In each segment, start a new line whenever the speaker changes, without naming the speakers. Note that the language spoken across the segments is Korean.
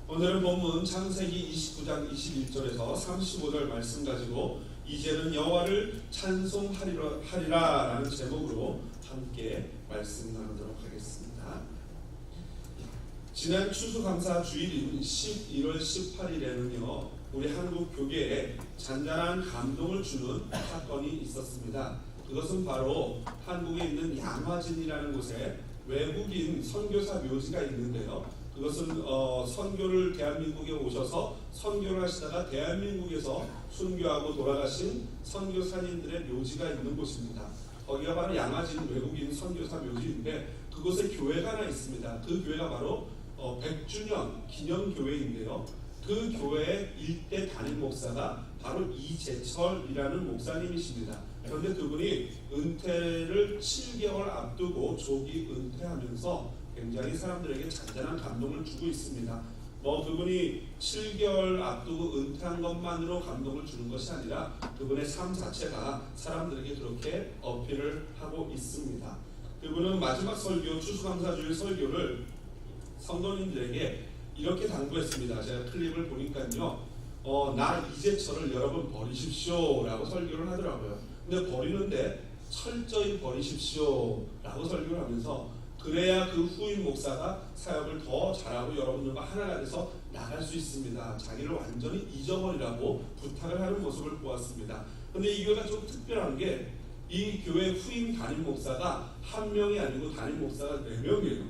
오늘은 본문 창세기 29장 21절에서 35절 말씀 가지고 이제는 여호와를 찬송하리라라는 제목으로 함께 말씀 나누도록 하겠습니다. 지난 추수감사 주일인 11월 18일에는요 우리 한국 교계에 잔잔한 감동을 주는 사건이 있었습니다. 그것은 바로 한국에 있는 양화진이라는 곳에 외국인 선교사 묘지가 있는데요. 그것은 선교를 대한민국에 오셔서 선교를 하시다가 대한민국에서 순교하고 돌아가신 선교사님들의 묘지가 있는 곳입니다. 거기가 바로 양화진 외국인 선교사 묘지인데 그곳에 교회가 하나 있습니다. 그 교회가 바로 100주년 기념교회인데요. 그 교회의 일대 담임 목사가 바로 이재철이라는 목사님이십니다. 그런데 그분이 은퇴를 7개월 앞두고 조기 은퇴하면서 굉장히 사람들에게 잔잔한 감동을 주고 있습니다. 그분이 7개월 앞두고 은퇴한 것만으로 감동을 주는 것이 아니라 그분의 삶 자체가 사람들에게 그렇게 어필을 하고 있습니다. 그분은 마지막 설교, 추수감사주일 설교를 성도님들에게 이렇게 당부했습니다. 제가 클립을 보니까요, 나 이제철을 여러분 버리십시오 라고 설교를 하더라고요. 근데 버리는데 철저히 버리십시오 라고 설교를 하면서 그래야 그 후임 목사가 사역을 더 잘하고 여러분들과 하나가 돼서 나갈 수 있습니다. 자기를 완전히 잊어버리라고 부탁을 하는 모습을 보았습니다. 그런데 이 교회가 좀 특별한 게 이 교회 후임 담임 목사가 한 명이 아니고 담임 목사가 4명이에요.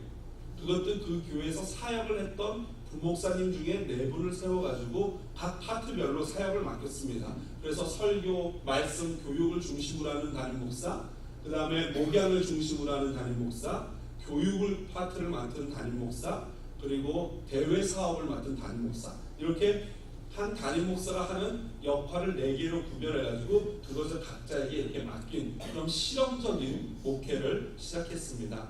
그것도 그 교회에서 사역을 했던 부목사님 중에 4분을 세워가지고 각 파트별로 사역을 맡겼습니다. 그래서 설교, 말씀, 교육을 중심으로 하는 담임 목사, 그 다음에 목양을 중심으로 하는 담임 목사, 교육을 파트를 맡은 담임 목사, 그리고 대외 사업을 맡은 담임 목사, 이렇게 한 담임 목사가 하는 역할을 4개로 구별해가지고 그것을 각자에게 이렇게 맡긴 그런 실험적인 목회를 시작했습니다.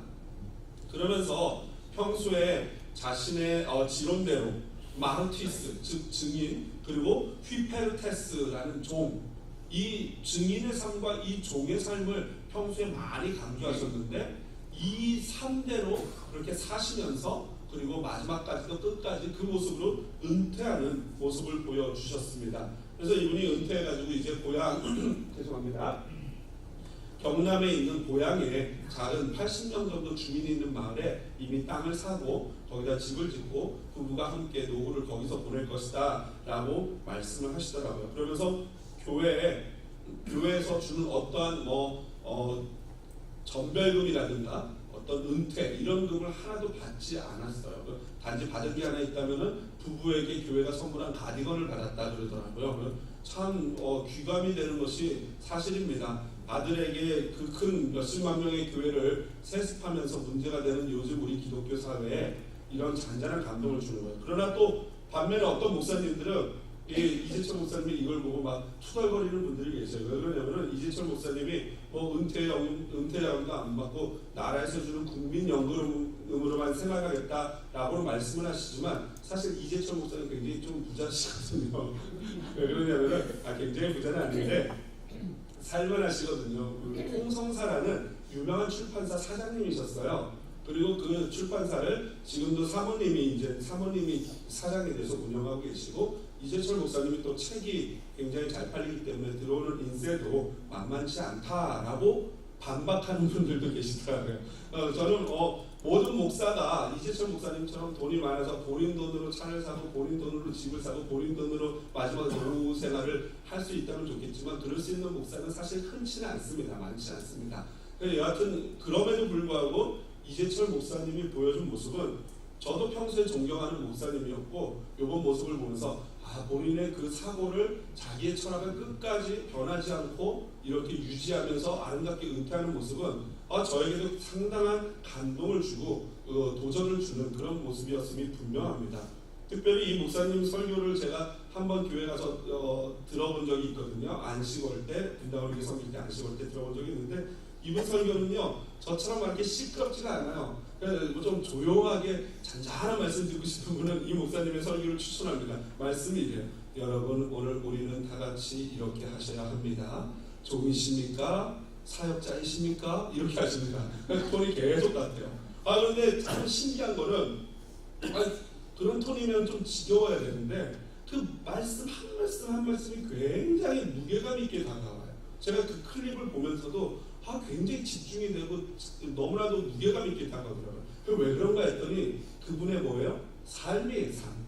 그러면서 평소에 자신의 지론대로 마르티스, 즉 증인, 그리고 휘페르테스라는 종, 이 증인의 삶과 이 종의 삶을 평소에 많이 강조하셨는데 이 3대로 그렇게 사시면서 그리고 마지막까지도 끝까지 그 모습으로 은퇴하는 모습을 보여주셨습니다. 그래서 이분이 은퇴해가지고 이제 고향 죄송합니다. 경남에 있는 고향에 작은 80명 정도 주민이 있는 마을에 이미 땅을 사고 거기다 집을 짓고 부부가 함께 노후를 거기서 보낼 것이다 라고 말씀을 하시더라고요. 그러면서 교회에서 주는 어떠한 전별금이라든가 어떤 은퇴 이런 금을 하나도 받지 않았어요. 단지 받은 게 하나 있다면은 부부에게 교회가 선물한 가디건을 받았다 그러더라고요. 참 귀감이 되는 것이 사실입니다. 아들에게 그 큰 몇십만 명의 교회를 세습하면서 문제가 되는 요즘 우리 기독교 사회에 이런 잔잔한 감동을 주는 거예요. 그러나 또 반면에 어떤 목사님들은 이재철 목사님이 이걸 보고 막 투덜거리는 분들이 계세요. 왜 그러냐면은 이재철 목사님이 은퇴자금도 안 받고 나라에서 주는 국민연금으로만 생각하겠다라고 말씀을 하시지만 사실 이재철 목사님 굉장히 좀 부자시거든요. 왜 그러냐면은 굉장히 부자는 아닌데 살만하시거든요. 홍성사라는 유명한 출판사 사장님이셨어요. 그리고 그 출판사를 지금도 사모님이 사장이 돼서 운영하고 계시고 이재철 목사님이 또 책이 굉장히 잘 팔리기 때문에 들어오는 인세도 만만치 않다라고 반박하는 분들도 계시더라고요. 저는 모든 목사가 이재철 목사님처럼 돈이 많아서 본인 돈으로 차를 사고 본인 돈으로 집을 사고 본인 돈으로 마지막 노후 생활을 할 수 있다면 좋겠지만 그럴 수 있는 목사는 사실 흔치는 않습니다. 많지 않습니다. 여하튼 그럼에도 불구하고 이재철 목사님이 보여준 모습은 저도 평소에 존경하는 목사님이었고 이번 모습을 보면서 본인의 그 사고를 자기의 철학을 끝까지 변하지 않고 이렇게 유지하면서 아름답게 은퇴하는 모습은 저에게도 상당한 감동을 주고 도전을 주는 그런 모습이었음이 분명합니다. 특별히 이 목사님 설교를 제가 한번 교회 가서 들어본 적이 있거든요. 안식월 때 분당을 섬길 때 안식월 때 들어본 적이 있는데 이분 설교는요 저처럼 그렇게 시끄럽지가 않아요. 그래서 좀 조용하게 잔잔한 말씀 듣고 싶은 분은 이 목사님의 설교를 추천합니다. 말씀이 이래요. 여러분 오늘 우리는 다 같이 이렇게 하셔야 합니다. 종이십니까? 사역자이십니까? 이렇게 하십니다. 톤이 계속 같아요. 그런데 참 신기한 거는 그런 톤이면 좀 지겨워야 되는데 그 말씀 한 말씀 한 말씀이 굉장히 무게감 있게 다가와요. 제가 그 클립을 보면서도 굉장히 집중이 되고 너무나도 무게감 있게 다가오더라고요. 왜 그런가 했더니 그분의 뭐예요? 삶이에요. 삶.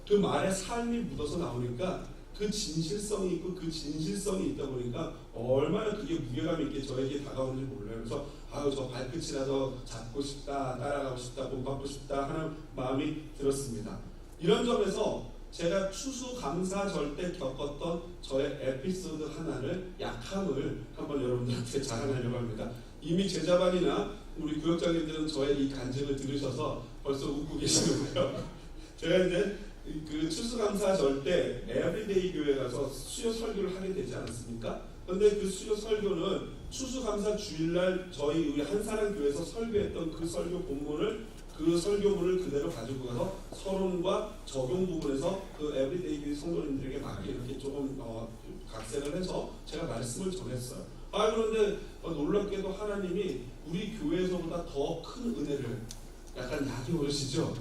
그 말에 삶이 묻어서 나오니까 그 진실성이 있고 그 진실성이 있다 보니까 얼마나 그게 무게감 있게 저에게 다가오는지 몰라요. 그래서 저 발끝이라도 잡고 싶다, 따라가고 싶다, 본받고 싶다 하는 마음이 들었습니다. 이런 점에서 제가 추수감사절 때 겪었던 저의 에피소드 하나를 약함을 한번 여러분들한테 자랑하려고 합니다. 이미 제자반이나 우리 구역장님들은 저의 이 간증을 들으셔서 벌써 웃고 계시는데요. 제가 이제 그 추수감사절 때 에브리데이 교회 가서 수요 설교를 하게 되지 않았습니까? 그런데 그 수요 설교는 추수감사 주일날 저희 우리 한사랑 교회에서 설교했던 그 설교 본문을 그 설교문을 그대로 가지고 가서 서론과 적용 부분에서 그 에브리데이 교회 성도님들에게 맞게 이렇게 조금 각색을 해서 제가 말씀을 전했어요. 그런데 놀랍게도 하나님이 우리 교회에서보다 더 큰 은혜를, 약간 약이 오르시죠?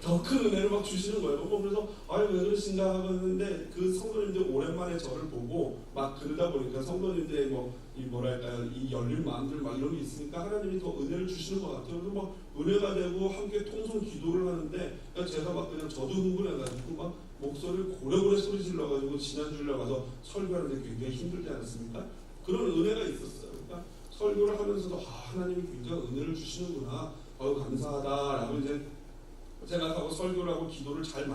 더 큰 은혜를 막 주시는 거예요. 그래서 왜 그러신가 하고 했는데 그 성도님들 오랜만에 저를 보고 막 그러다 보니까 성도님들의 이 열린 마음들 막 이런 게 있으니까 하나님이 더 은혜를 주시는 것 같아요. 그래서 막 은혜가 되고 함께 통성 기도를 하는데 제가 막 그냥 저도 흥분해가지고 막 목소리를 고래고래 소리 질러가지고 지난주일날 가서 설교하는데 굉장히 힘들지 않았습니까? 그런 은혜가 있었어요. 그러니까 설교를 하면서도 하나님이 굉장히 은혜를 주시는구나, 감사하다라고 이제 생각하고 설교를 하고 기도를 잘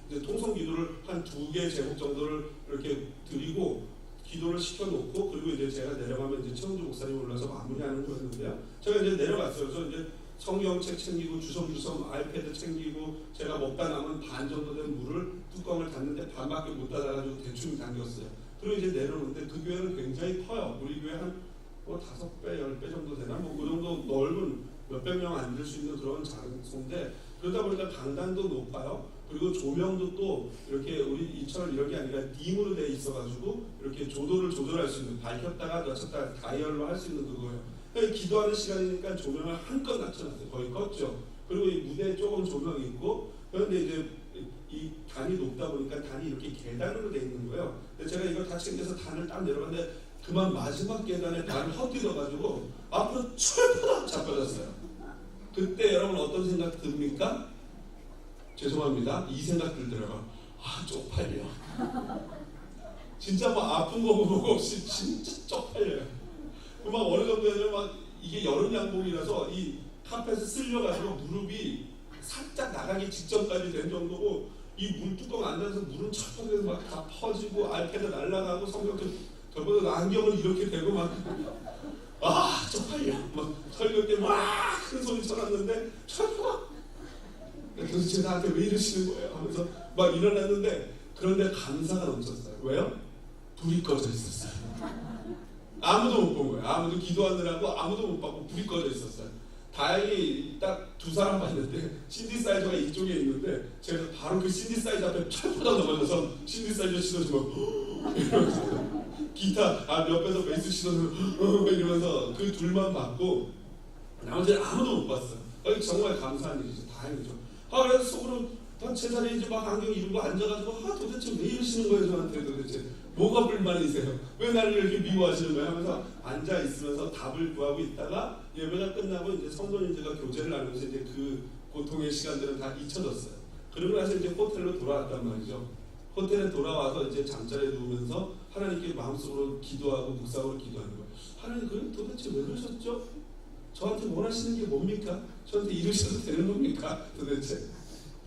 이제 통성 기도를 한 2개 제목 정도를 이렇게 드리고 기도를 시켜놓고 그리고 이제 제가 내려가면 이제 최원주 목사님 올라서 마무리하는 거였는데요. 제가 이제 내려갔어요. 그래서 이제 성경책 챙기고 주섬주섬 아이패드 챙기고 제가 먹다 남은 반 정도 된 물을 뚜껑을 닫는데 반밖에 못 닫아가지고 대충 당겼어요. 그리고 이제 내려오는데 그 교회는 굉장히 커요. 우리 교회 한 5배, 10배 정도 되나? 그 정도 넓은 몇백 명 앉을 수 있는 그런 장소인데 그러다 보니까 강단도 높아요. 그리고 조명도 또 이렇게 우리 이처럼 이런 게 아니라 딤으로 돼 있어가지고 이렇게 조도를 조절할 수 있는, 밝혔다가 낮췄다가 다이얼로 할 수 있는 그거예요. 그러니까 기도하는 시간이니까 조명을 한껏 낮춰놨어요. 거의 껐죠. 그리고 이 무대에 조금 조명이 있고 그런데 이제 이 단이 높다 보니까 단이 이렇게 계단으로 돼 있는 거예요. 근데 제가 이걸 다 챙겨서 단을 딱 내려갔는데 그만 마지막 계단에 단을 헛디뎌가지고 앞으로 철푸덕 자빠졌어요. 그때 여러분 어떤 생각 듭니까? 죄송합니다. 이 생각 들더라고요. 쪽팔려. 진짜 아픈 거 보고 없이 진짜 쪽팔려요. 막 어느 정도에는 막 이게 여름 양복이라서 이 카펫에 쓸려가지고 무릎이 살짝 나가기 직전까지 된 정도고 이 물뚜껑 앉아서 물은 철퍽해서 막 다 퍼지고 아이패드 날아가고 성경책 저보다 안경을 이렇게 대고 막 쪽팔려. 막 설교 때 막 큰 소리 쳐놨는데 철퍽. 도대체 나한테 왜 이러시는 거예요? 하면서 막 일어났는데 그런데 감사가 넘쳤어요. 왜요? 불이 꺼져 있었어요. 아무도 못 본 거예요. 아무도 기도하느라고 아무도 못 봤고 불이 꺼져 있었어요. 다행히 딱 2사람 봤는데 신디사이저가 이쪽에 있는데 제가 바로 그 신디사이저 앞에 철푸덕 넘어져서 신디사이저 신어주고 이러면서 기타 옆에서 베이스 신어주고 이러면서 그 둘만 봤고 나머지는 아무도 못 봤어요. 정말 감사한 일이죠. 다행이죠. 그래서 속으로 제 자리에 이제 막 안경 이러고 앉아가지고 도대체 왜 이러시는 거예요 저한테 도대체 뭐가 불만이세요? 왜 나를 이렇게 미워하시는 거예요? 하면서 앉아 있으면서 답을 구하고 있다가 예배가 끝나고 이제 성도님들과 교제를 나누면서 이제 그 고통의 시간들은 다 잊혀졌어요. 그러고 나서 이제 호텔로 돌아왔단 말이죠. 호텔에 돌아와서 이제 잠자리에 누우면서 하나님께 마음속으로 기도하고 묵상으로 기도하는 거예요. 하나님 그럼 도대체 왜 그러셨죠? 저한테 원하시는 게 뭡니까? 저한테 이러셔도 되는 겁니까? 도대체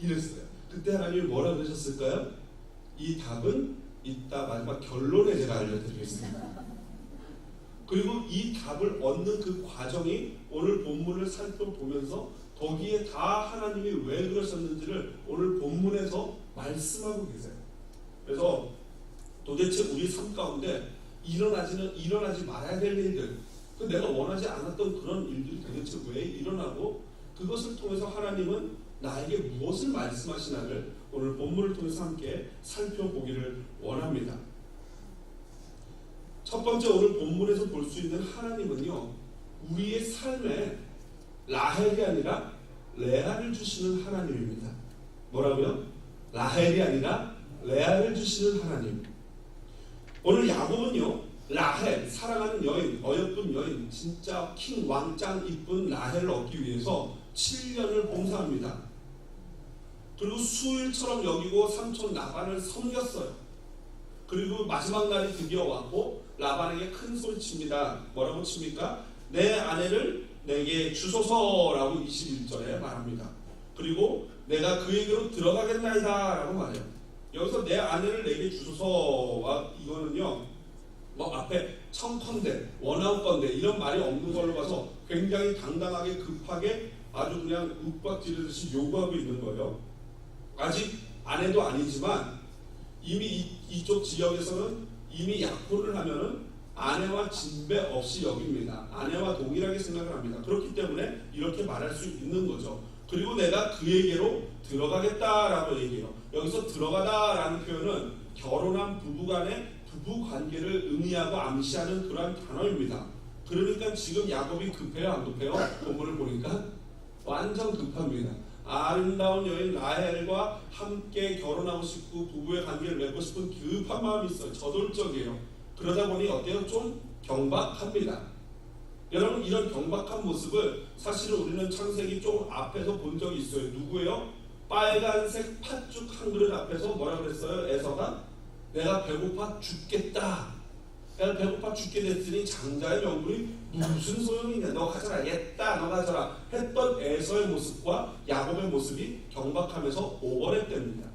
이랬어요. 그때 하나님이 뭐라 그러셨을까요? 이 답은 이따 마지막 결론에 제가 알려드리겠습니다. 그리고 이 답을 얻는 그 과정이 오늘 본문을 살펴보면서 거기에 다 하나님이 왜 그러셨는지를 오늘 본문에서 말씀하고 계세요. 그래서 도대체 우리 삶 가운데 일어나지 말아야 될 일들, 내가 원하지 않았던 그런 일들이 도대체 왜 일어나고 그것을 통해서 하나님은 나에게 무엇을 말씀하시나를 오늘 본문을 통해서 함께 살펴보기를 원합니다. 첫 번째 오늘 본문에서 볼 수 있는 하나님은요, 우리의 삶에 라헬이 아니라 레아를 주시는 하나님입니다. 뭐라고요? 라헬이 아니라 레아를 주시는 하나님. 오늘 야곱은요, 라헬, 사랑하는 여인, 어여쁜 여인, 진짜 킹 왕짱 이쁜 라헬을 얻기 위해서 7년을 봉사합니다. 그리고 수일처럼 여기고 삼촌 라반을 섬겼어요. 그리고 마지막 날이 드디어 왔고 라반에게 큰 소리 칩니다. 뭐라고 칩니까? 내 아내를 내게 주소서라고 21절에 말합니다. 그리고 내가 그에게로 들어가겠나이다 라고 말해요. 여기서 내 아내를 내게 주소서와 이거는요, 뭐 앞에 청컨대, 원하건대 이런 말이 없는 걸로 봐서 굉장히 당당하게 급하게 아주 그냥 윽박지르듯이 요구하고 있는 거예요. 아직 아내도 아니지만 이미 이쪽 지역에서는 이미 약혼을 하면은 아내와 진배 없이 여깁니다. 아내와 동일하게 생각을 합니다. 그렇기 때문에 이렇게 말할 수 있는 거죠. 그리고 내가 그에게로 들어가겠다라고 얘기해요. 여기서 들어가다라는 표현은 결혼한 부부 간의 부부 관계를 의미하고 암시하는 그러한 단어입니다. 그러니까 지금 야곱이 급해요, 안 급해요? 본문을 보니까 완전 급합니다. 아름다운 여인 라헬과 함께 결혼하고 싶고 부부의 관계를 맺고 싶은 급한 마음이 있어요. 저돌적이에요. 그러다 보니 어때요? 좀 경박합니다. 여러분, 이런 경박한 모습을 사실은 우리는 창세기 좀 앞에서 본 적이 있어요. 누구예요? 빨간색 팥죽 한 그릇 앞에서 뭐라 그랬어요? 에서가 내가 배고파 죽겠다. 내가 배고파 죽게 됐으니 장자의 명분이 무슨 소용이냐. 너 가져라. 얘다 너 가져라. 했던 에서의 모습과 야곱의 모습이 경박하면서 오버랩됩니다.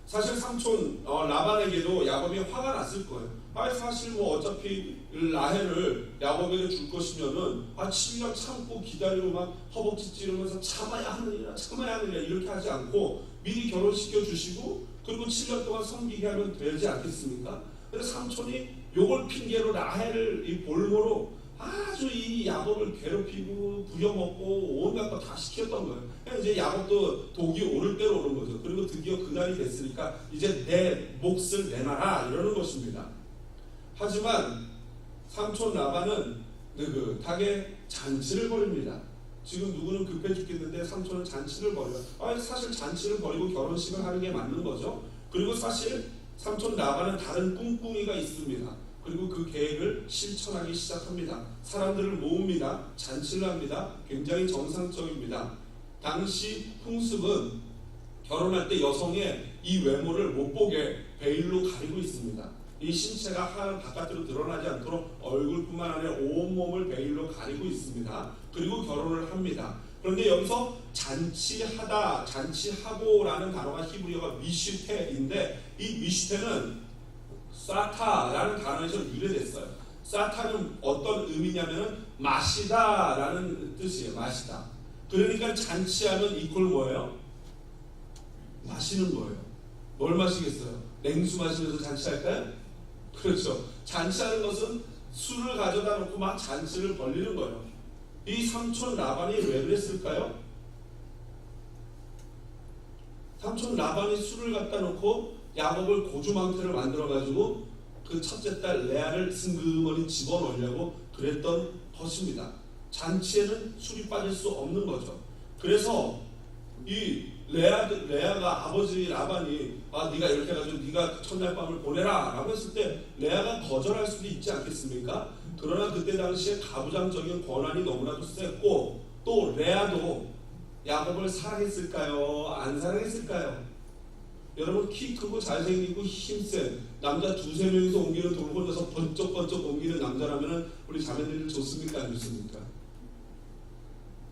사실 삼촌 라반에게도 야곱이 화가 났을 거예요. 사실 뭐 어차피 라헬을 야곱에게 줄 것이면은 7년 참고 기다리고 막 허벅지 찌르면서 참아야 하느냐 이렇게 하지 않고 미리 결혼시켜 주시고 그리고 7년 동안 섬기게 하면 되지 않겠습니까? 근데 삼촌이 요걸 핑계로 라헬을 이 볼모로 아주 이 야곱을 괴롭히고 부려먹고 온갖 거 다 시켰던 거예요. 이제 야곱도 독이 오를 대로 오는 거죠. 그리고 드디어 그날이 됐으니까 이제 내 몫을 내놔라 이러는 것입니다. 하지만 삼촌 라반은 느긋하게 잔치를 벌입니다. 지금 누구는 급해 죽겠는데 삼촌은 잔치를 벌여요. 사실 잔치를 벌이고 결혼식을 하는 게 맞는 거죠. 그리고 사실 삼촌 라반은 다른 꿍꿍이가 있습니다. 그리고 그 계획을 실천하기 시작합니다. 사람들을 모읍니다. 잔치를 합니다. 굉장히 정상적입니다. 당시 풍습은 결혼할 때 여성의 이 외모를 못 보게 베일로 가리고 있습니다. 이 신체가 하늘 바깥으로 드러나지 않도록 얼굴뿐만 아니라 온몸을 베일로 가리고 있습니다. 그리고 결혼을 합니다. 그런데 여기서 잔치하다, 잔치하고라는 단어가 히브리어가 미슈테인데 이 미슈테는 사타라는 단어에서 유래됐어요. 사타는 어떤 의미냐면은 마시다라는 뜻이에요. 마시다. 그러니까 잔치하면 이퀄 뭐예요? 마시는 거예요. 뭘 마시겠어요? 냉수 마시면서 잔치할까요? 그렇죠. 잔치하는 것은 술을 가져다 놓고 막 잔치를 벌리는 거예요. 이 삼촌 라반이 왜 그랬을까요? 삼촌 라반이 술을 갖다 놓고 야곱을 고주망태를 만들어가지고 그 첫째 딸 레아를 승그머니 집어넣으려고 그랬던 것입니다. 잔치에는 술이 빠질 수 없는 거죠. 그래서 이 레아가 아버지 라반이 네가 이렇게 해가지고 네가 첫날 밤을 보내라 라고 했을 때 레아가 거절할 수도 있지 않겠습니까? 그러나 그때 당시에 가부장적인 권한이 너무나도 셌고 또 레아도 야곱을 사랑했을까요? 안 사랑했을까요? 여러분, 키 크고 잘생기고 힘센 남자 두세 명이서 옮기는 돌 혼자서 번쩍번쩍 옮기는 남자라면 우리 자매들이 좋습니까? 안 좋습니까?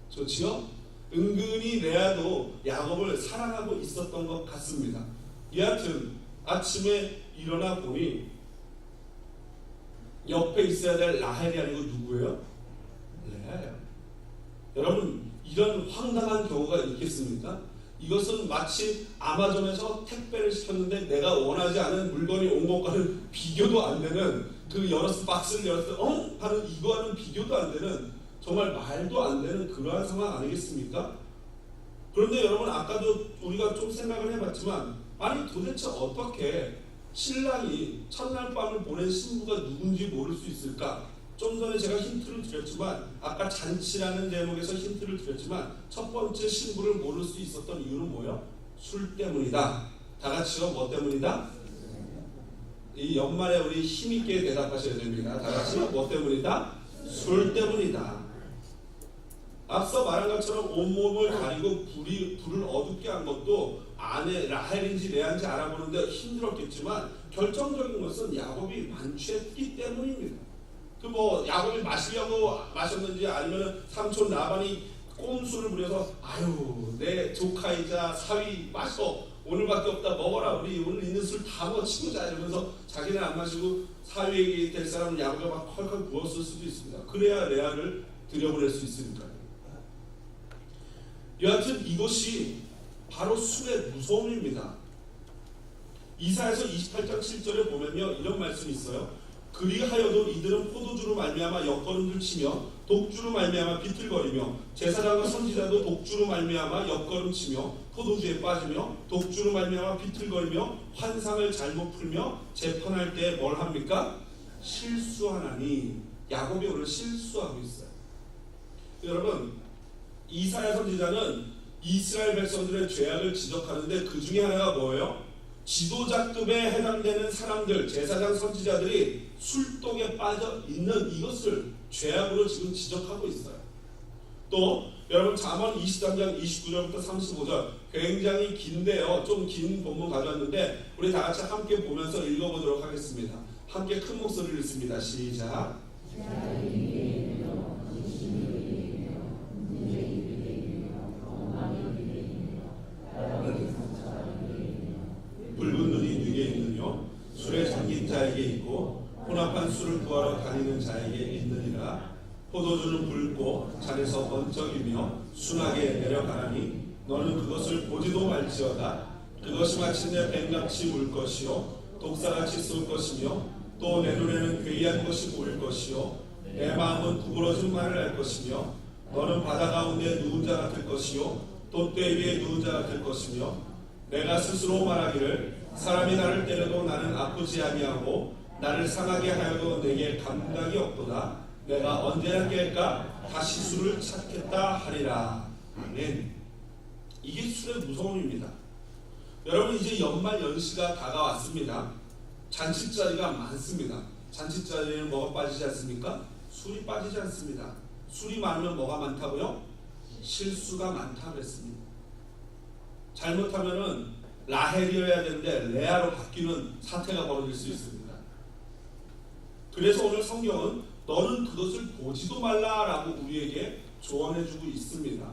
좋지요? 은근히 레아도 야곱을 사랑하고 있었던 것 같습니다. 여하튼 아침에 일어나 보니 옆에 있어야 될 라헬이 아니고 누구예요? 레아예요. 여러분, 이런 황당한 경우가 있겠습니까? 이것은 마치 아마존에서 택배를 시켰는데 내가 원하지 않은 물건이 온 것과는 비교도 안 되는 그 박스를 열었을 때 하는 이거와는 비교도 안 되는 정말 말도 안 되는 그러한 상황 아니겠습니까? 그런데 여러분, 아까도 우리가 좀 생각을 해봤지만 아니 도대체 어떻게 신랑이 첫날 밤을 보낸 신부가 누군지 모를 수 있을까? 좀 전에 제가 힌트를 드렸지만 아까 잔치라는 제목에서 힌트를 드렸지만 첫 번째 신부를 모를 수 있었던 이유는 뭐예요? 술 때문이다. 다 같이요. 뭐 때문이다? 이 연말에 우리 힘있게 대답하셔야 됩니다. 다 같이 뭐 때문이다? 술 때문이다. 앞서 말한 것처럼 온몸을 가리고 불을 어둡게 한 것도 아내 라헬인지 레아인지 알아보는데 힘들었겠지만 결정적인 것은 야곱이 만취했기 때문입니다. 그 뭐 야곱이 마시려고 마셨는지 아니면 삼촌 라반이 꼼수를 부려서 아유 내 조카이자 사위 마셔 오늘밖에 없다 먹어라 우리 오늘 있는 술 다 먹치고 자 이러면서 자기는 안 마시고 사위에게 될 사람은 야곱이 막 컬컬 부었을 수도 있습니다. 그래야 레아를 들여보낼 수 있으니까요. 여하튼 이것이 바로 술의 무서움입니다. 이사야서 28장 7절에 보면요 이런 말씀이 있어요. 그리하여도 이들은 포도주로 말미암아 옆걸음을 치며 독주로 말미암아 비틀거리며 제사장과 선지자도 독주로 말미암아 옆걸음치며 포도주에 빠지며 독주로 말미암아 비틀거리며 환상을 잘못 풀며 재판할 때 뭘 합니까? 실수하나니. 야곱이 오늘 실수하고 있어요. 여러분 이사야 선지자는 이스라엘 백성들의 죄악을 지적하는데 그 중에 하나가 뭐예요? 지도자급에 해당되는 사람들, 제사장 선지자들이 술독에 빠져 있는 이것을 죄악으로 지금 지적하고 있어요. 또 여러분 잠언 23장 29절부터 35절 굉장히 긴데요. 좀 긴 본문 가져왔는데 우리 다 같이 함께 보면서 읽어보도록 하겠습니다. 함께 큰 목소리를 읽습니다. 시작. 붉은 눈이 네게 있느뇨 술에 잠긴 자에게 있고 혼합한 술을 구하러 다니는 자에게 있느니라. 포도주는 붉고 잔에서 번쩍이며 순하게 내려가나니 너는 그것을 보지도 말지어다. 그것이 마침내 뱀같이 물 것이요 독사같이 쏠 것이며 또 내 눈에는 괴이한 것이 보일 것이요 내 마음은 구부러진 말을 할 것이며 너는 바다 가운데 누운 자 같을 것이요 돛대 위에 누운 자 같을 것이며 내가 스스로 말하기를 사람이 나를 때려도 나는 아프지 아니하고 나를 상하게 하여도 내게 감각이 없도다. 내가 언제나 깰까 다시 술을 찾겠다 하리라. 아멘. 이게 술의 무서움입니다. 여러분 이제 연말 연시가 다가왔습니다. 잔치자리가 많습니다. 잔치자리에는 뭐가 빠지지 않습니까? 술이 빠지지 않습니다. 술이 많으면 뭐가 많다고요? 실수가 많다고 했습니다. 잘못하면은 라헬이어야 되는데 레아로 바뀌는 사태가 벌어질 수 있습니다. 그래서 오늘 성경은 너는 그것을 보지도 말라라고 우리에게 조언해주고 있습니다.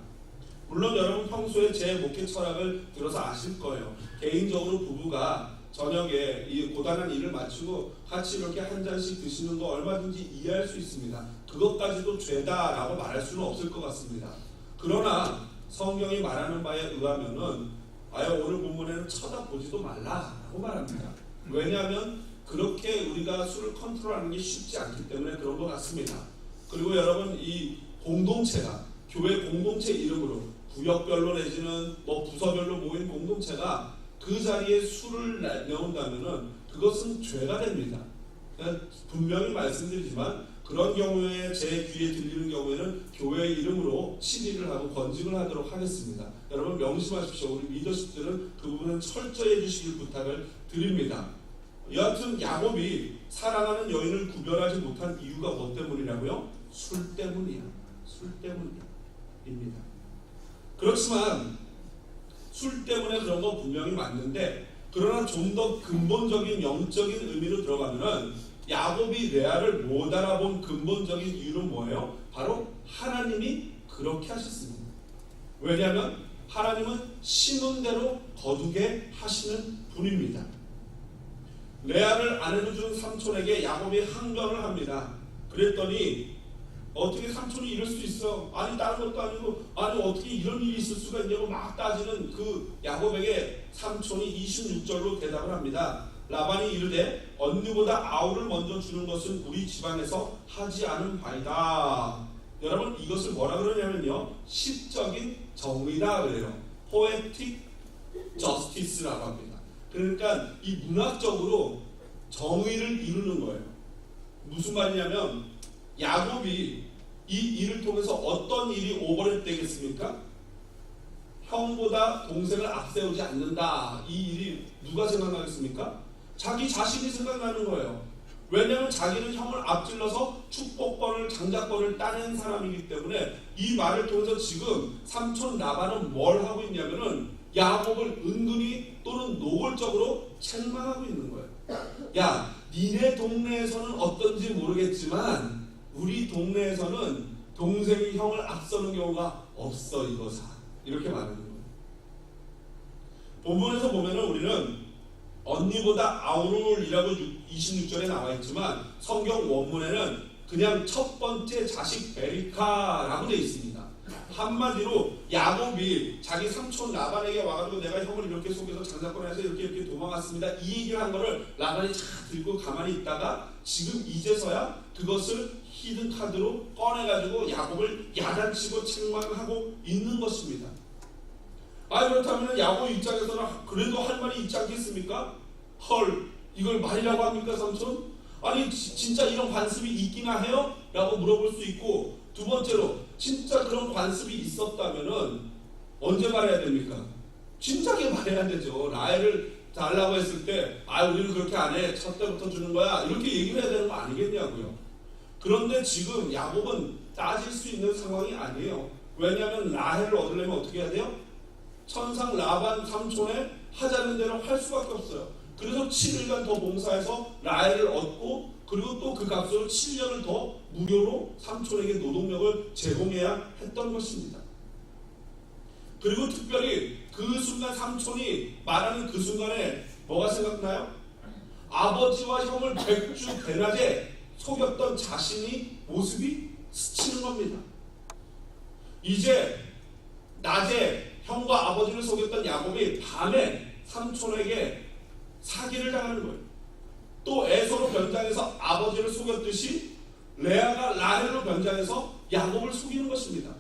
물론 여러분 평소에 제 목회 철학을 들어서 아실 거예요. 개인적으로 부부가 저녁에 이 고단한 일을 마치고 같이 이렇게 한 잔씩 드시는 거 얼마든지 이해할 수 있습니다. 그것까지도 죄다라고 말할 수는 없을 것 같습니다. 그러나 성경이 말하는 바에 의하면은 오늘 본문에는 쳐다보지도 말라라고 말합니다. 왜냐하면 그렇게 우리가 술을 컨트롤하는 게 쉽지 않기 때문에 그런 것 같습니다. 그리고 여러분 이 공동체가 교회 공동체 이름으로 구역별로 내지는 뭐 부서별로 모인 공동체가 그 자리에 술을 내온다면은 그것은 죄가 됩니다. 분명히 말씀드리지만 그런 경우에 제 귀에 들리는 경우에는 교회 이름으로 시비를 하고 건직을 하도록 하겠습니다. 여러분 명심하십시오. 우리 리더십들은 그 부분은 철저히 해주시길 부탁을 드립니다. 여하튼 야곱이 사랑하는 여인을 구별하지 못한 이유가 뭐 때문이라고요? 술 때문이야. 술 때문입니다. 그렇지만 술 때문에 그런 건 분명히 맞는데 그러나 좀 더 근본적인 영적인 의미로 들어가면은 야곱이 레아를 못 알아본 근본적인 이유는 뭐예요? 바로 하나님이 그렇게 하셨습니다. 왜냐하면 하나님은 심은 대로 거두게 하시는 분입니다. 레아를 아내로 준 삼촌에게 야곱이 항변을 합니다. 그랬더니 어떻게 삼촌이 이럴 수 있어? 아니 다른 것도 아니고 아니 어떻게 이런 일이 있을 수가 있냐고 막 따지는 그 야곱에게 삼촌이 26절로 대답을 합니다. 라반이 이르되 언니보다 아우를 먼저 주는 것은 우리 집안에서 하지 않은 바이다. 여러분 이것을 뭐라 그러냐면요 시적인 정의다 그래요. poetic justice라고 합니다. 그러니까 이 문학적으로 정의를 이루는 거예요. 무슨 말이냐면 야곱이 이 일을 통해서 어떤 일이 오버랩 되겠습니까? 형보다 동생을 앞세우지 않는다. 이 일이 누가 생각나겠습니까? 자기 자신이 생각나는 거예요. 왜냐하면 자기는 형을 앞질러서 축복권을, 장자권을 따낸 사람이기 때문에 이 말을 통해서 지금 삼촌 라반은 뭘 하고 있냐면은 야곱을 은근히 또는 노골적으로 책망하고 있는 거예요. 야, 니네 동네에서는 어떤지 모르겠지만 우리 동네에서는 동생이 형을 앞서는 경우가 없어 이거사. 이렇게 말하는 거예요. 본문에서 보면은 우리는 언니보다 아우를이라고 26절에 나와 있지만 성경 원문에는 그냥 첫 번째 자식 베리카라고 되어 있습니다. 한마디로 야곱이 자기 삼촌 라반에게 와가지고 내가 형을 이렇게 속여서 장자권을 해서 이렇게 도망갔습니다. 이 얘기를 한 거를 라반이 쫙 들고 가만히 있다가 지금 이제서야 그것을 히든 카드로 꺼내가지고 야곱을 야단치고 책망하고 있는 것입니다. 그렇다면 야곱 입장에서는 그래도 할 말이 있지 않겠습니까? 헐, 이걸 말이라고 합니까 삼촌? 아니 진짜 이런 관습이 있기나 해요? 라고 물어볼 수 있고, 두 번째로 진짜 그런 관습이 있었다면은 언제 말해야 됩니까? 진작에 말해야 되죠. 라헬을 달라고 했을 때 우리는 그렇게 안 해, 첫 때부터 주는 거야, 이렇게 얘기를 해야 되는 거 아니겠냐고요. 그런데 지금 야곱은 따질 수 있는 상황이 아니에요. 왜냐하면 라헬을 얻으려면 어떻게 해야 돼요? 천상 라반 삼촌의 하자는 대로 할 수밖에 없어요. 그래서 7일간 더 봉사해서 라헬을 얻고, 그리고 또 그 값으로 7년을 더 무료로 삼촌에게 노동력을 제공해야 했던 것입니다. 그리고 특별히 그 순간 삼촌이 말하는 그 순간에 뭐가 생각나요? 아버지와 형을 백주 대낮에 속였던 자신이 모습이 스치는 겁니다. 이제 낮에 형과 아버지를 속였던 야곱이 밤에 삼촌에게 사기를 당하는 거예요. 또 에서로 변장해서 아버지를 속였듯이 레아가 라헬로 변장해서 야곱을 속이는 것입니다.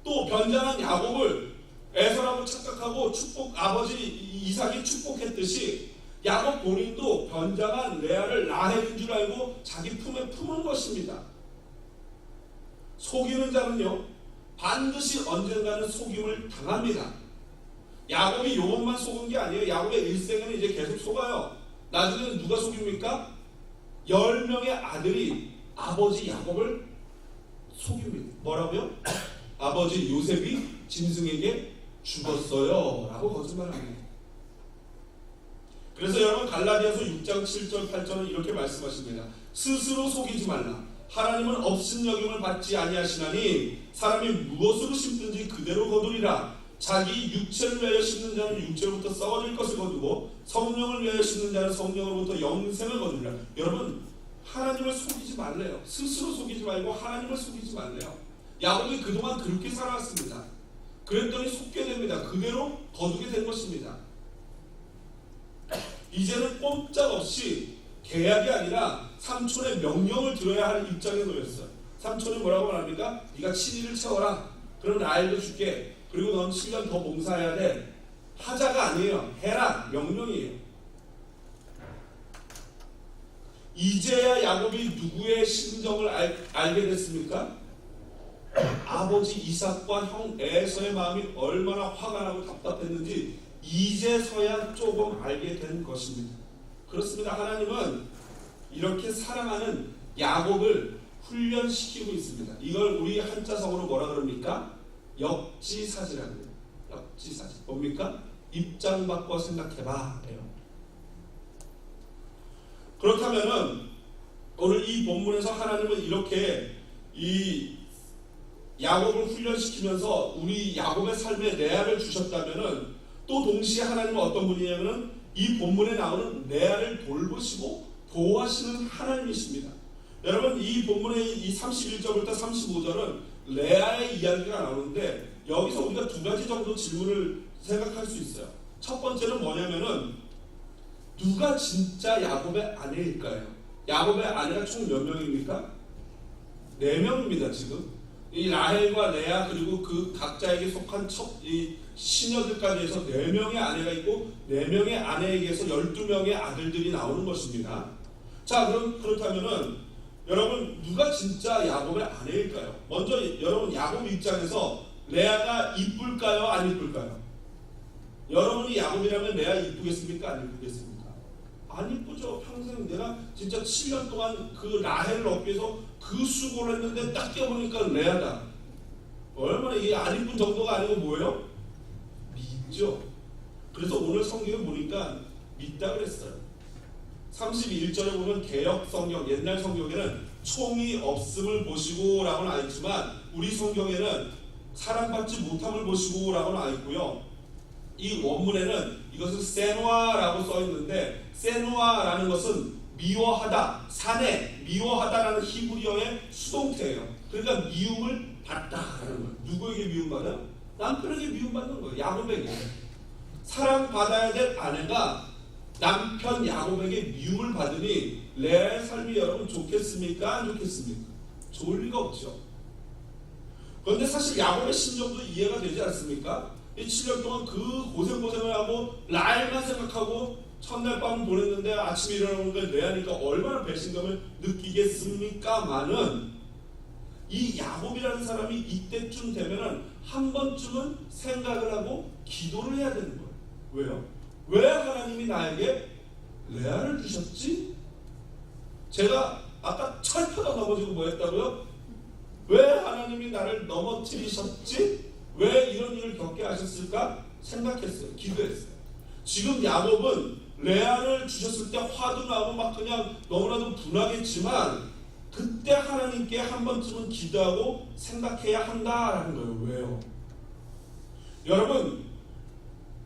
또 변장한 야곱을 에서라고 착각하고 아버지 이삭이 축복했듯이 야곱 본인도 변장한 레아를 라헬인 줄 알고 자기 품에 품은 것입니다. 속이는 자는요 반드시 언젠가는 속임을 당합니다. 야곱이 요것만 속은 게 아니에요. 야곱의 일생에는 이제 계속 속아요. 나중에는 누가 속입니까? 10명의 아들이 아버지 야곱을 속입니다. 뭐라고요? 아버지 요셉이 짐승에게 죽었어요 라고 거짓말합니다. 그래서 여러분 갈라디아서 6장 7절 8절은 이렇게 말씀하십니다. 스스로 속이지 말라. 하나님은 업신여김을 받지 아니하시나니 사람이 무엇으로 심든지 그대로 거두리라. 자기 육체를 위하여 심는 자는 육체로부터 썩어질 것을 거두고 성령을 위하여 심는 자는 성령으로부터 영생을 거두리라. 여러분 하나님을 속이지 말래요. 스스로 속이지 말고 하나님을 속이지 말래요. 야곱이 그동안 그렇게 살아왔습니다. 그랬더니 속게 됩니다. 그대로 거두게 된 것입니다. 이제는 꼼짝없이 계약이 아니라 삼촌의 명령을 들어야 할 입장에 놓였어요. 삼촌이 뭐라고 말합니까? 네가 7일을 채워라. 그럼 라헬도 줄게. 그리고 넌 7년 더 봉사해야 돼. 하자가 아니에요. 해라. 명령이에요. 이제야 야곱이 누구의 심정을 알게 됐습니까? 아버지 이삭과 형 에서의 마음이 얼마나 화가 나고 답답했는지 이제서야 조금 알게 된 것입니다. 그렇습니다. 하나님은 이렇게 사랑하는 야곱을 훈련시키고 있습니다. 이걸 우리 한자성어로 뭐라 그럽니까? 역지사지라고 해요. 역지사지. 뭡니까? 입장 바꿔 생각해봐. 그렇다면은 오늘 이 본문에서 하나님은 이렇게 이 야곱을 훈련시키면서 우리 야곱의 삶에 레아를 주셨다면은 또 동시에 하나님은 어떤 분이냐면은 이 본문에 나오는 레아를 돌보시고 보호하시는 하나님이십니다. 여러분 이 본문의 이 31절부터 35절은 레아의 이야기가 나오는데 여기서 우리가 두 가지 정도 질문을 생각할 수 있어요. 첫 번째는 뭐냐면은 누가 진짜 야곱의 아내일까요? 야곱의 아내가 총 몇 명입니까? 4명입니다. 지금 이 라헬과 레아 그리고 그 각자에게 속한 이 시녀들까지 해서 4명의 아내가 있고 4명의 아내에게서 12명의 아들들이 나오는 것입니다. 자, 그렇다면은 여러분 누가 진짜 야곱의 아내일까요? 먼저 여러분 야곱 입장에서 레아가 이쁠까요? 안 이쁠까요? 여러분이 야곱이라면 레아 이쁘겠습니까? 안 이쁘겠습니까? 안 이쁘죠. 평생 내가 진짜 7년 동안 그 라헬을 얻기 위해서 그 수고를 했는데 딱 껴보니까 레아다. 얼마나 이게 안 이쁜 정도가 아니고 뭐예요? 믿죠. 그래서 오늘 성경을 보니까 믿다 그랬어요. 31절에 보면 개역 성경, 옛날 성경에는 총이 없음을 보시고 라고 나와 있지만 우리 성경에는 사랑받지 못함을 보시고 라고 나와 있고요. 이 원문에는 이것은 세누아라고 써 있는데 세누아라는 것은 미워하다, 산에 미워하다라는 히브리어의 수동태예요. 그러니까 미움을 받다라는 거예요. 누구에게 미움받아요? 남편에게 미움받는 거예요. 야곱에게. 사랑받아야 될 아내가 남편 야곱에게 미움을 받으니 레아의 삶이 여러분 좋겠습니까? 안 좋겠습니까? 좋을 리가 없죠. 그런데 사실 야곱의 심정도 이해가 되지 않습니까? 이 7년 동안 그 고생을 하고 라헬만 생각하고 첫날 밤을 보냈는데 아침에 일어나니까 레아니까 얼마나 배신감을 느끼겠습니까마는 이 야곱이라는 사람이 이때쯤 되면은 한 번쯤은 생각을 하고 기도를 해야 되는 거예요. 왜요? 왜 하나님이 나에게 레아를 주셨지? 제가 아까 철표가 넘어지고 뭐 했다고요? 왜 하나님이 나를 넘어뜨리셨지? 왜 이런 일을 겪게 하셨을까? 생각했어요. 기도했어요. 지금 야곱은 레아를 주셨을 때 화도 나고 막 그냥 너무나도 분하겠지만 그때 하나님께 한 번쯤은 기도하고 생각해야 한다라는 거예요. 왜요? 여러분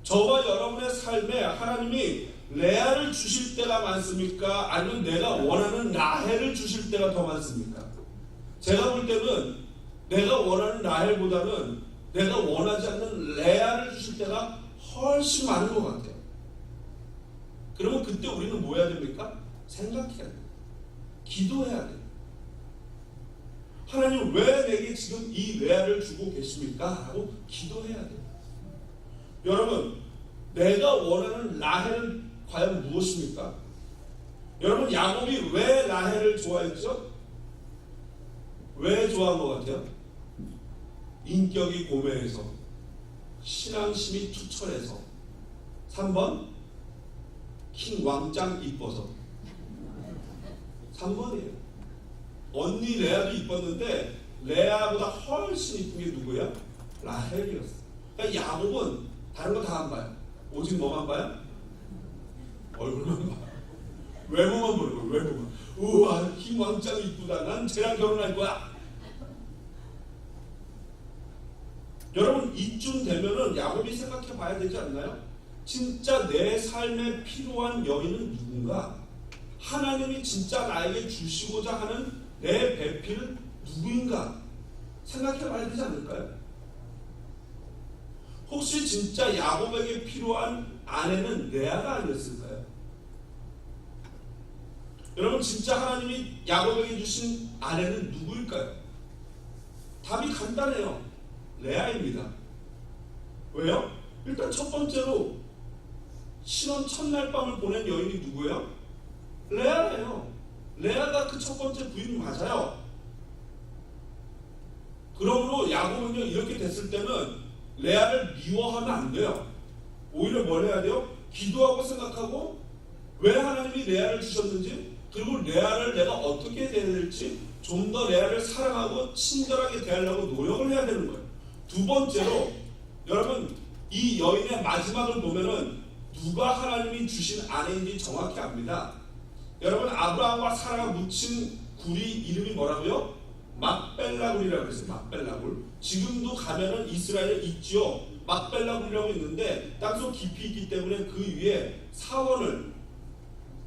저와 여러분의 삶에 하나님이 레아를 주실 때가 많습니까? 아니면 내가 원하는 라헬을 주실 때가 더 많습니까? 제가 볼 때는 내가 원하는 라헬보다는 내가 원하지 않는 레아를 주실 때가 훨씬 많은 것 같아요. 그러면 그때 우리는 뭐 해야 됩니까? 생각해야 돼요. 기도해야 돼요. 하나님 왜 내게 지금 이 레아를 주고 계십니까? 하고 기도해야 돼요. 여러분 내가 원하는 라헬은 과연 무엇입니까? 여러분 야곱이 왜 라헬을 좋아했죠? 왜 좋아한 것 같아요? 인격이 고매해서, 신앙심이 투철해서. 3번 킹 왕짱 이뻐서. 3번이에요. 언니 레아도 이뻤는데 레아보다 훨씬 이쁜 게 누구야? 라헬이었어. 그러니까 야곱은 다른 거 다 안 봐요. 오직 뭐만 봐요? 얼굴만 봐요. 외모만 보는 거예요. 외모만. 우와 킹 왕짱 이쁘다. 난 쟤랑 결혼할 거야. 여러분 이쯤 되면은 야곱이 생각해 봐야 되지 않나요? 진짜 내 삶에 필요한 여인은 누군가? 하나님이 진짜 나에게 주시고자 하는 내 배필은 누구인가? 생각해 봐야 되지 않을까요? 혹시 진짜 야곱에게 필요한 아내는 레아가 아니었을까요? 여러분 진짜 하나님이 야곱에게 주신 아내는 누구일까요? 답이 간단해요. 레아입니다. 왜요? 일단 첫 번째로 신혼 첫날 밤을 보낸 여인이 누구예요? 레아예요. 레아가 그 첫 번째 부인 맞아요. 그러므로 야곱은요 이렇게 됐을 때는 레아를 미워하면 안 돼요. 오히려 뭘 해야 돼요? 기도하고 생각하고 왜 하나님이 레아를 주셨는지 그리고 레아를 내가 어떻게 해야 될지 좀 더 레아를 사랑하고 친절하게 대하려고 노력을 해야 되는 거예요. 두 번째로 여러분 이 여인의 마지막을 보면은 누가 하나님이 주신 아내인지 정확히 압니다. 여러분 아브라함과 사라가 묻힌 굴이 이름이 뭐라고요? 막벨라굴이라고 했어요. 막벨라굴. 지금도 가면은 이스라엘에 있죠. 막벨라굴이라고 있는데 땅속 깊이 있기 때문에 그 위에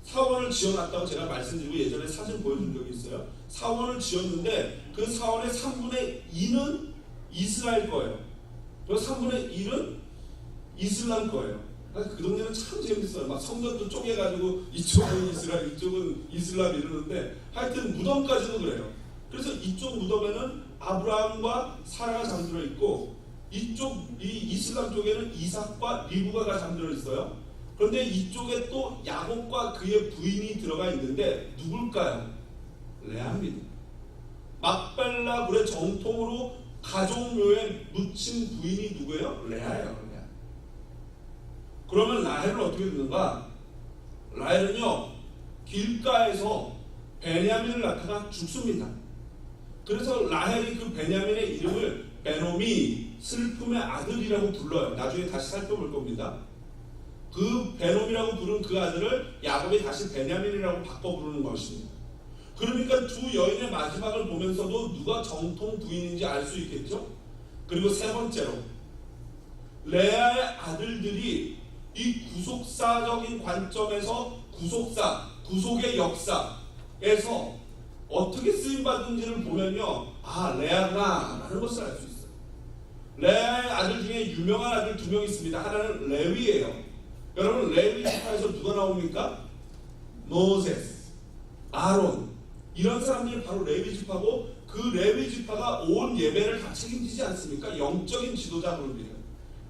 사원을 지어놨다고 제가 말씀드리고 예전에 사진 보여준 적이 있어요. 사원을 지었는데 그 사원의 3분의 2는 이스라엘 거예요. 그리고 3분의 1은 이슬람 거예요. 그 동네는 참 재밌어요. 막 성전도 쪼개가지고 이쪽은 이스라엘, 이쪽은 이슬람 이러는데 하여튼 무덤까지도 그래요. 그래서 이쪽 무덤에는 아브라함과 사라가 잠들어 있고 이쪽 이 이슬람 쪽에는 이삭과 리브가가 잠들어 있어요. 그런데 이쪽에 또 야곱과 그의 부인이 들어가 있는데 누굴까요? 레아입니다. 막벨라 굴의 정통으로 가족묘에 묻힌 부인이 누구예요? 레아예요. 레아. 그러면 라헬은 어떻게 되는가? 라헬은요 길가에서 베냐민을 낳다가 죽습니다. 그래서 라헬이 그 베냐민의 이름을 베노미, 슬픔의 아들이라고 불러요. 나중에 다시 살펴볼 겁니다. 그 베놈이라고 부른 그 아들을 야곱이 다시 베냐민이라고 바꿔 부르는 것입니다. 그러니까 두 여인의 마지막을 보면서도 누가 정통 부인인지 알 수 있겠죠. 그리고 세 번째로 레아의 아들들이 이 구속사적인 관점에서 구속의 역사에서 어떻게 쓰임받은지를 보면요, 아 레아구나 라는 것을 알 수 있어요. 레아의 아들 중에 유명한 아들 두 명 있습니다. 하나는 레위예요. 여러분 레위 지파에서 누가 나옵니까? 모세스, 아론, 이런 사람들이 바로 레위 지파고, 그 레위 지파가 온 예배를 다 책임지지 않습니까? 영적인 지도자 그룹이에요.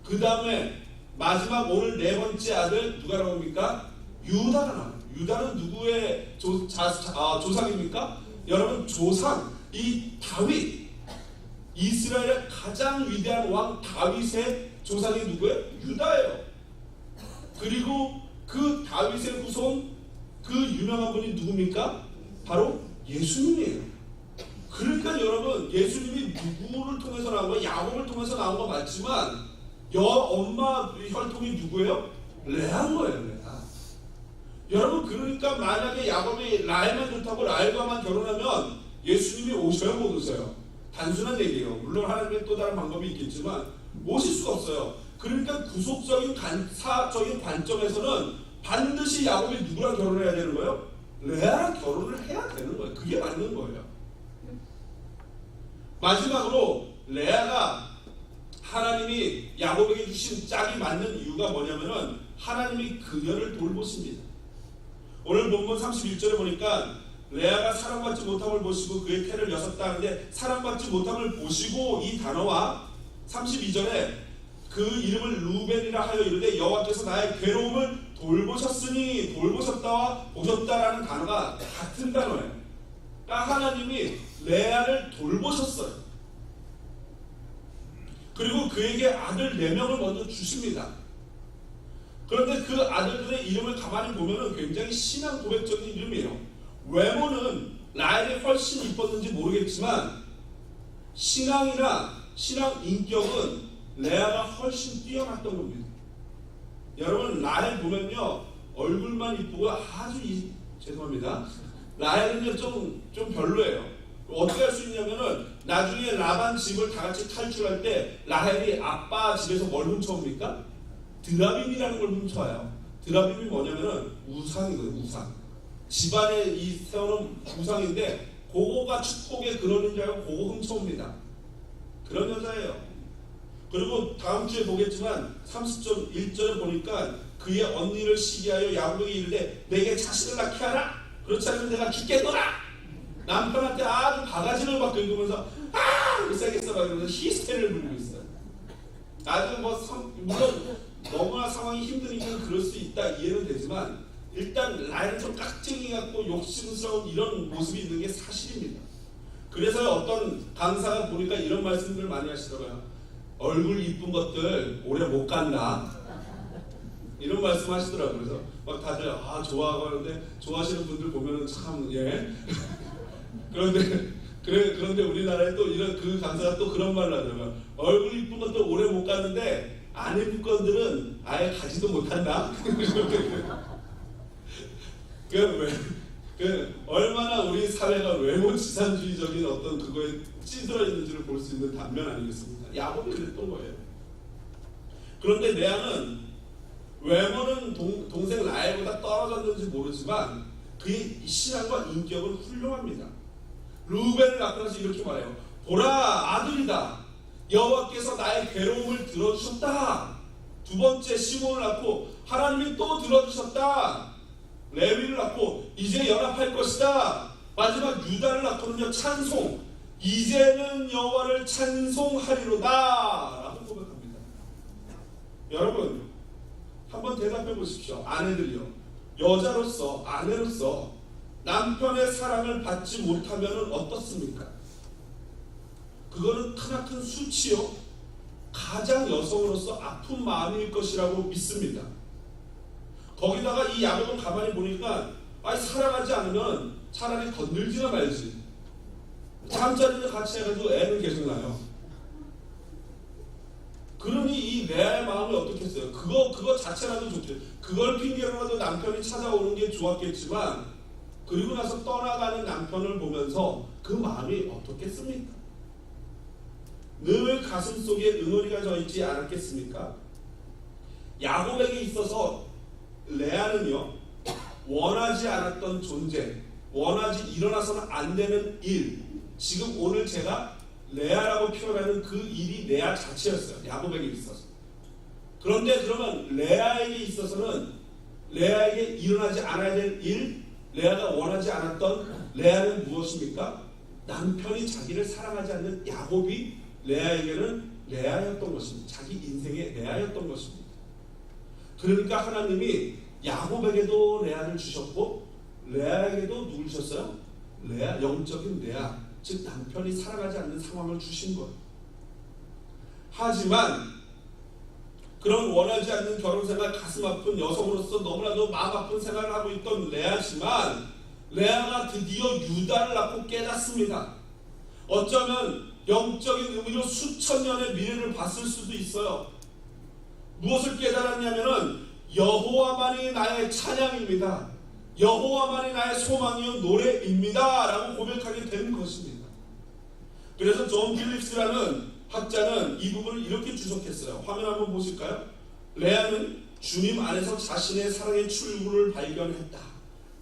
그 다음에 마지막 오늘 네 번째 아들 누가 나옵니까? 유다가 나와요. 유다는 누구의 조상입니까? 여러분 조상, 이 다윗, 이스라엘의 가장 위대한 왕 다윗의 조상이 누구예요? 유다예요. 그리고 그 다윗의 후손, 그 유명한 분이 누굽니까? 바로 예수님이에요. 그러니까 여러분 예수님이 누구를 통해서 나온 거예요? 야곱을 통해서 나온 거 맞지만 엄마 혈통이 누구예요? 레아인 거예요. 레아. 여러분 그러니까 만약에 야곱이 라헬만 좋다고 라헬과만 결혼하면 예수님이 오셔요 못 오세요? 단순한 얘기예요. 물론 하나님의 또 다른 방법이 있겠지만 오실 수가 없어요. 그러니까 구속적인 사적인 관점에서는 반드시 야곱이 누구랑 결혼해야 되는 거예요? 레아랑 결혼을 해야 되는 거예요. 그게 맞는 거예요. 마지막으로 레아가 하나님이 야곱에게 주신 짝이 맞는 이유가 뭐냐면은 하나님이 그녀를 돌보십니다. 오늘 본문 31절에 보니까 레아가 사랑받지 못함을 보시고 그의 태를 여섰다 하는데, 사랑받지 못함을 보시고 이 단어와 32절에 그 이름을 루벤이라 하여 이르되 여호와께서 나의 괴로움을 돌보셨으니, 돌보셨다와 보셨다라는 단어가 같은 단어예요. 그러니까 하나님이 레아를 돌보셨어요. 그리고 그에게 아들 4명을 먼저 주십니다. 그런데 그 아들들의 이름을 가만히 보면 굉장히 신앙 고백적인 이름이에요. 외모는 라헬이 훨씬 이뻤는지 모르겠지만 신앙이나 신앙 인격은 레아가 훨씬 뛰어났던 겁니다. 여러분 라헬 보면요 얼굴만 이쁘고 아주 죄송합니다. 라헬은요 좀 별로예요. 어떻게 할 수 있냐면은 나중에 라반 집을 다 같이 탈출할 때 라헬이 아빠 집에서 뭘 훔쳐옵니까? 드라빔이라는 걸 훔쳐와요. 드라빔이 뭐냐면은 우상이거든요. 우상. 집안에 이 세워놓은 우상인데 그거가 축복의 근원인 줄 알고 그거 훔쳐옵니다. 그런 여자예요. 그리고 다음 주에 보겠지만 30.1절에 보니까 그의 언니를 시기하여 야곱에게 이르되 내게 자식을 낳게 하라. 그렇지 않으면 내가 죽겠노라. 남편한테 아주 바가지를 막 긁으면서 못 살겠어 막 이러면서 히스테리를 부리고 있어요. 아주 물론 너무나 상황이 힘드니까 그럴 수 있다 이해는 되지만 일단 라헬은 좀 깍쟁이 같고 욕심스러운 이런 모습이 있는 게 사실입니다. 그래서 어떤 강사가 보니까 이런 말씀들을 많이 하시더라고요. 얼굴 이쁜 것들 오래 못 간다 이런 말씀 하시더라고요. 그래서 막 다들 좋아하고 하는데 좋아하시는 분들 보면은 참 그런데 우리나라에 또 이런 그 강사가 또 그런 말을 하더라고요. 얼굴 이쁜 것들 오래 못 가는데 안 이쁜 것들은 아예 가지도 못한다. 얼마나 우리 사회가 외모 지상주의적인 어떤 그거에 찌들어 있는지를 볼 수 있는 단면 아니겠습니까? 야곱이 그랬던 거예요. 그런데 레아는 외모는 동생 라헬보다 떨어졌는지 모르지만 그의 신앙과 인격은 훌륭합니다. 루벤을 나타나서 이렇게 말해요. 보라 아들이다. 여호와께서 나의 괴로움을 들어주셨다. 두 번째 시몬을 낳고 하나님이 또 들어주셨다. 레위를 낳고 이제 연합할 것이다. 마지막 유다를 낳고는요 찬송. 이제는 여호와를 찬송하리로다 라고 고백합니다. 여러분 한번 대답해 보십시오. 아내들이요. 여자로서 아내로서 남편의 사랑을 받지 못하면 어떻습니까? 그거는 크나큰 수치요, 가장 여성으로서 아픈 마음일 것이라고 믿습니다. 거기다가 이 야곱은 가만히 보니까 사랑하지 않으면 차라리 건들지나 말지, 잠자리를 같이 해가지고 애는 계속 나요. 그러니 이 레아의 마음을 어떻게 했어요? 그거 자체라도 좋죠. 그걸 핑계로라도 남편이 찾아오는 게 좋았겠지만, 그리고 나서 떠나가는 남편을 보면서 그 마음이 어떻겠습니까? 늘 가슴속에 응어리가 져있지 않았겠습니까? 야곱에게 있어서 레아는요, 원하지 않았던 존재, 원하지 일어나서는 안 되는 일, 지금 오늘 제가 레아라고 표현하는 그 일이 레아 자체였어요. 야곱에게 있어서. 그런데 그러면 레아에게 있어서는, 레아에게 일어나지 않아야 될 일, 레아가 원하지 않았던 레아는 무엇입니까? 남편이 자기를 사랑하지 않는 야곱이 레아에게는 레아였던 것입니다. 자기 인생의 레아였던 것입니다. 그러니까 하나님이 야곱에게도 레아를 주셨고, 레아에게도 누굴 주셨어요? 레아, 영적인 레아, 즉 남편이 사랑하지 않는 상황을 주신 거예요. 하지만 그런 원하지 않는 결혼생활, 가슴 아픈 여성으로서 너무나도 마음 아픈 생활을 하고 있던 레아지만, 레아가 드디어 유다를 낳고 깨닫습니다. 어쩌면 영적인 의미로 수천 년의 미래를 봤을 수도 있어요. 무엇을 깨달았냐면은 여호와만이 나의 찬양입니다, 여호와만이 나의 소망이요 노래입니다 라고 고백하게 된 것입니다. 그래서 존 필립스라는 학자는 이 부분을 이렇게 주석했어요. 화면 한번 보실까요? 레아는 주님 안에서 자신의 사랑의 출구를 발견했다.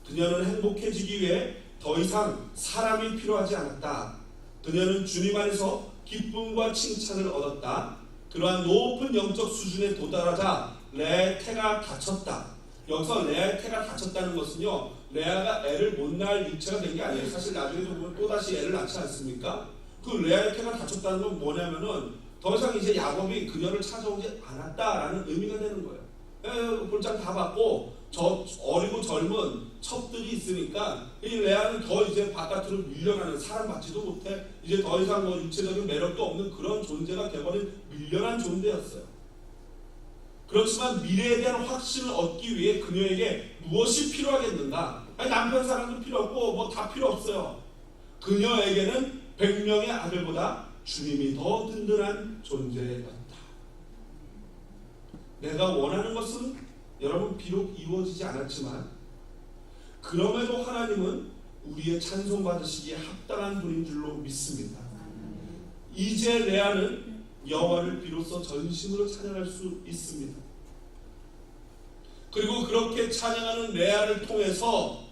그녀는 행복해지기 위해 더 이상 사람이 필요하지 않았다. 그녀는 주님 안에서 기쁨과 칭찬을 얻었다. 그러한 높은 영적 수준에 도달하자 레아의 태가 닫혔다. 여기서 레아의 태가 닫혔다는 것은요, 레아가 애를 못 낳을 일체가 된 게 아니에요. 사실 나중에 보면 또다시 애를 낳지 않습니까? 그 레아의 태가 닫혔다는 건 뭐냐면은 더 이상 이제 야곱이 그녀를 찾아오지 않았다라는 의미가 되는 거예요. 볼장 다 받고 저 어리고 젊은 첩들이 있으니까 이 레아는 더 이제 바깥으로 밀려나는, 사람 받지도 못해, 이제 더 이상 뭐 육체적인 매력도 없는 그런 존재가 되어버린 밀려난 존재였어요. 그렇지만 미래에 대한 확신을 얻기 위해 그녀에게 무엇이 필요하겠는가? 남편 사랑도 필요 없고 뭐 다 필요 없어요. 그녀에게는 100명의 아들보다 주님이 더 든든한 존재였다. 내가 원하는 것은 여러분 비록 이루어지지 않았지만, 그럼에도 하나님은 우리의 찬송 받으시기에 합당한 분인 줄로 믿습니다. 이제 레아는 여호와를 비로소 전심으로 찬양할 수 있습니다. 그리고 그렇게 찬양하는 레아를 통해서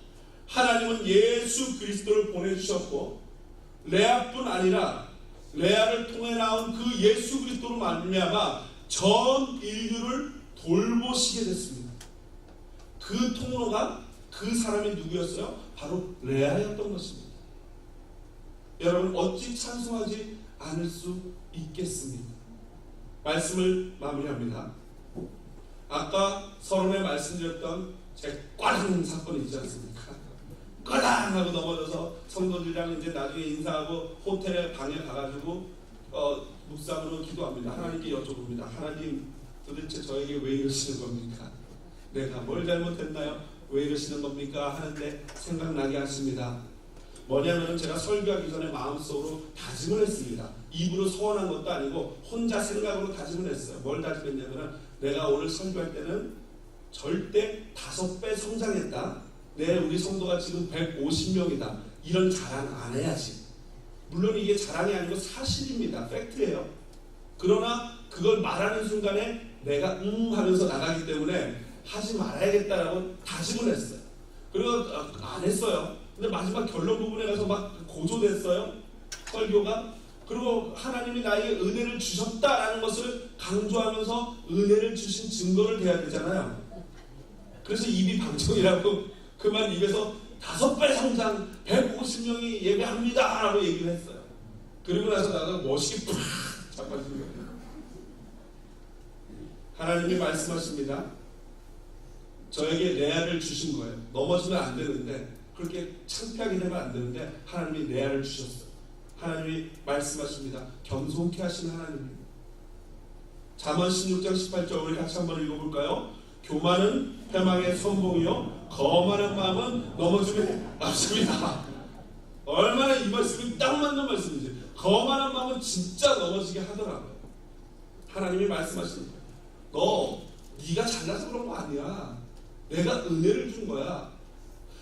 하나님은 예수 그리스도를 보내주셨고, 레아뿐 아니라 레아를 통해 나온 그 예수 그리스도로 말미암아 전 인류를 돌보시게 됐습니다. 그 통로가, 그 사람이 누구였어요? 바로 레아였던 것입니다. 여러분, 어찌 찬송하지 않을 수 있겠습니까? 말씀을 마무리합니다. 아까 서론에 말씀드렸던 제 꽈당 사건이 있지 않습니까? 꽈당 하고 넘어져서 성도들이랑 이제 나중에 인사하고 호텔에 방에 가가지고 묵상으로 기도합니다. 하나님께 여쭤봅니다. 하나님, 도대체 저에게 왜 이러시는 겁니까? 내가 뭘 잘못했나요? 왜 이러시는 겁니까? 하는데 생각나게 하십니다. 뭐냐면 제가 설교하기 전에 마음속으로 다짐을 했습니다. 입으로 소원한 것도 아니고 혼자 생각으로 다짐을 했어요. 뭘 다짐했냐면, 내가 오늘 설교할 때는 절대 5배 성장했다. 우리 성도가 지금 150명이다. 이런 자랑 안 해야지. 물론 이게 자랑이 아니고 사실입니다. 팩트예요. 그러나 그걸 말하는 순간에 내가 하면서 나가기 때문에 하지 말아야겠다라고 다짐을 했어요. 그리고 안 했어요. 근데 마지막 결론 부분에 가서 막 고조됐어요, 설교가. 그리고 하나님이 나에게 은혜를 주셨다라는 것을 강조하면서 은혜를 주신 증거를 대야 되잖아요. 그래서 입이 방청이라고 그만 입에서 5배 성장, 150명이 예배합니다 라고 얘기를 했어요. 그리고 나서 나가 멋있게 팍 자빠진 거예요. 하나님이 말씀하십니다. 저에게 레아를 주신 거예요. 넘어지면 안 되는데 그렇게 창피하게 되면 안 되는데 하나님이 레아를 주셨어요. 하나님이 말씀하십니다. 겸손케 하시는 하나님입니다. 잠언 16장 18절 우리 같이 한번 읽어볼까요? 교만은 패망의 선봉이요 거만한 마음은 넘어짐에 앞섭니다. 얼마나 이 말씀이 딱 맞는 말씀이지. 거만한 마음은 진짜 넘어지게 하더라고요. 하나님이 말씀하십니다. 네가 잘나서 그런 거 아니야. 내가 은혜를 준 거야.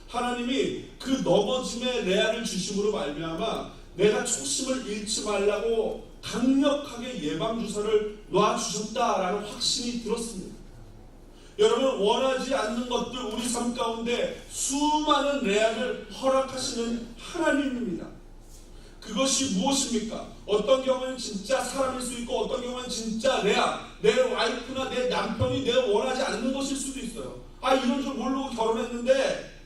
하나님이 그 넘어짐의 레아를 주심으로 말미암아 내가 초심을 잃지 말라고 강력하게 예방주사를 놔주셨다라는 확신이 들었습니다. 여러분, 원하지 않는 것들 우리 삶 가운데 수많은 레아를 허락하시는 하나님입니다. 그것이 무엇입니까? 어떤 경우는 진짜 사람일 수 있고 어떤 경우는 진짜 레아, 내 와이프나 내 남편이 내가 원하지 않는 것일 수도 있어요. 이런 줄 모르고 결혼했는데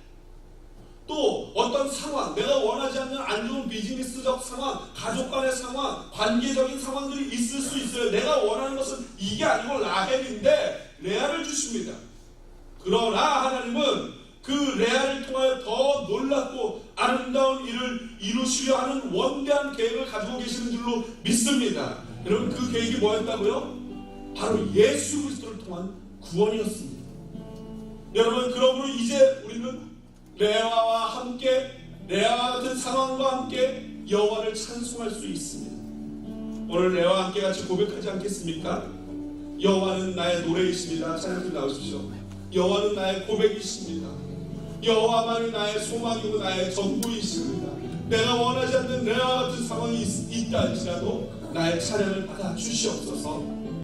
또 어떤 상황, 내가 원하지 않는 안 좋은 비즈니스적 상황, 가족 간의 상황, 관계적인 상황들이 있을 수 있어요. 내가 원하는 것은 이게 아니고 라헬인데 레아를 주십니다. 그러나 하나님은 그 레아를 통하여 더 놀랍고 아름다운 일을 이루시려 하는 원대한 계획을 가지고 계시는 줄로 믿습니다. 여러분, 그 계획이 뭐였다고요? 바로 예수 그리스도를 통한 구원이었습니다. 여러분, 그러므로 이제 우리는 레아와 함께, 레아와 같은 상황과 함께 여호와를 찬송할 수 있습니다. 오늘 레아와 함께 같이 고백하지 않겠습니까? 여호와는 나의 노래이십니다. 찬양팀 나오십시오. 여호와는 나의 고백이십니다. 여호와만이 나의 소망이고 나의 전부이십니다. 내가 원하지 않는 레아와 같은 상황이 있다 할지라도 나의 찬양을 받아 주시옵소서.